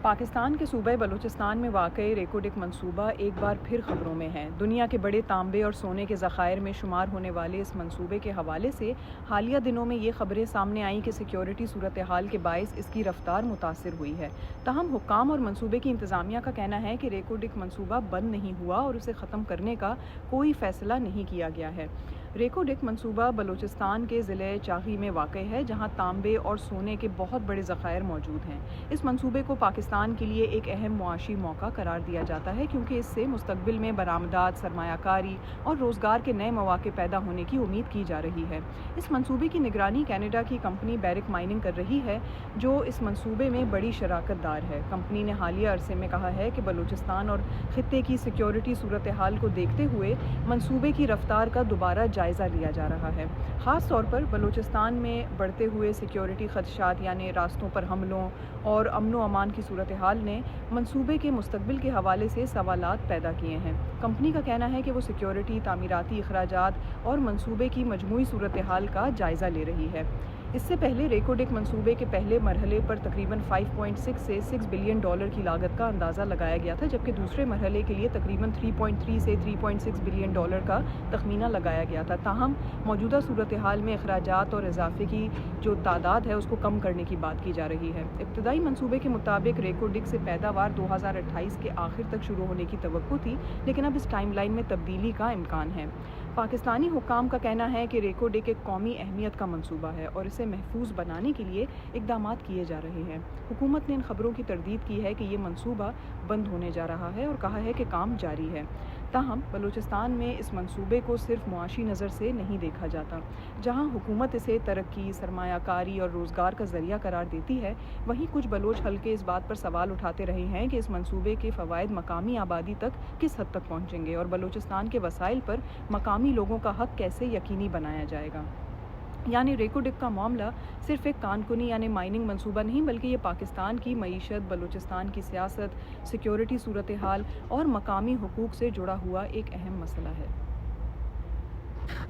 پاکستان کے صوبہ بلوچستان میں واقع ریکوڈک منصوبہ ایک بار پھر خبروں میں ہے۔ دنیا کے بڑے تانبے اور سونے کے ذخائر میں شمار ہونے والے اس منصوبے کے حوالے سے حالیہ دنوں میں یہ خبریں سامنے آئیں کہ سیکیورٹی صورتحال کے باعث اس کی رفتار متاثر ہوئی ہے۔ تاہم حکام اور منصوبے کی انتظامیہ کا کہنا ہے کہ ریکوڈک منصوبہ بند نہیں ہوا اور اسے ختم کرنے کا کوئی فیصلہ نہیں کیا گیا ہے۔ ریکوڈک منصوبہ بلوچستان کے ضلع چاغی میں واقع ہے، جہاں تانبے اور سونے کے بہت بڑے ذخائر موجود ہیں۔ اس منصوبے کو پاکستان کے لیے ایک اہم معاشی موقع قرار دیا جاتا ہے، کیونکہ اس سے مستقبل میں برآمدات، سرمایہ کاری اور روزگار کے نئے مواقع پیدا ہونے کی امید کی جا رہی ہے۔ اس منصوبے کی نگرانی کینیڈا کی کمپنی بیرک مائننگ کر رہی ہے، جو اس منصوبے میں بڑی شراکت دار ہے۔ کمپنی نے حالیہ عرصے میں کہا ہے کہ بلوچستان اور خطے کی سیکیورٹی صورتحال کو دیکھتے ہوئے منصوبے کی رفتار کا دوبارہ جائزہ لیا جا رہا ہے۔ خاص طور پر بلوچستان میں بڑھتے ہوئے سیکیورٹی خدشات، یعنی راستوں پر حملوں اور امن و امان کی صورتحال نے منصوبے کے مستقبل کے حوالے سے سوالات پیدا کیے ہیں۔ کمپنی کا کہنا ہے کہ وہ سیکیورٹی، تعمیراتی اخراجات اور منصوبے کی مجموعی صورتحال کا جائزہ لے رہی ہے۔ اس سے پہلے ریکوڈک منصوبے کے پہلے مرحلے پر تقریباً 5.6 سے 6 بلین ڈالر کی لاگت کا اندازہ لگایا گیا تھا، جبکہ دوسرے مرحلے کے لیے تقریباً 3.3 سے 3.6 بلین ڈالر کا تخمینہ لگایا گیا تھا۔ تاہم موجودہ صورتحال میں اخراجات اور اضافے کی جو تعداد ہے اس کو کم کرنے کی بات کی جا رہی ہے۔ ابتدائی منصوبے کے مطابق ریکوڈک سے پیداوار 2028 کے آخر تک شروع ہونے کی توقع تھی، لیکن اب اس ٹائم لائن میں تبدیلی کا امکان ہے۔ پاکستانی حکام کا کہنا ہے کہ ریکوڈک ایک قومی اہمیت کا منصوبہ ہے اور اسے محفوظ بنانے کے لیے اقدامات کیے جا رہے ہیں۔ حکومت نے ان خبروں کی تردید کی ہے کہ یہ منصوبہ بند ہونے جا رہا ہے اور کہا ہے کہ کام جاری ہے۔ تاہم بلوچستان میں اس منصوبے کو صرف معاشی نظر سے نہیں دیکھا جاتا۔ جہاں حکومت اسے ترقی، سرمایہ کاری اور روزگار کا ذریعہ قرار دیتی ہے، وہیں کچھ بلوچ حلقے اس بات پر سوال اٹھاتے رہے ہیں کہ اس منصوبے کے فوائد مقامی آبادی تک کس حد تک پہنچیں گے اور بلوچستان کے وسائل پر مقامی لوگوں کا حق کیسے یقینی بنایا جائے گا۔ یعنی ریکوڈک کا معاملہ صرف ایک کان کنی یعنی مائننگ منصوبہ نہیں، بلکہ یہ پاکستان کی معیشت، بلوچستان کی سیاست، سیکیورٹی صورتحال اور مقامی حقوق سے جڑا ہوا ایک اہم مسئلہ ہے۔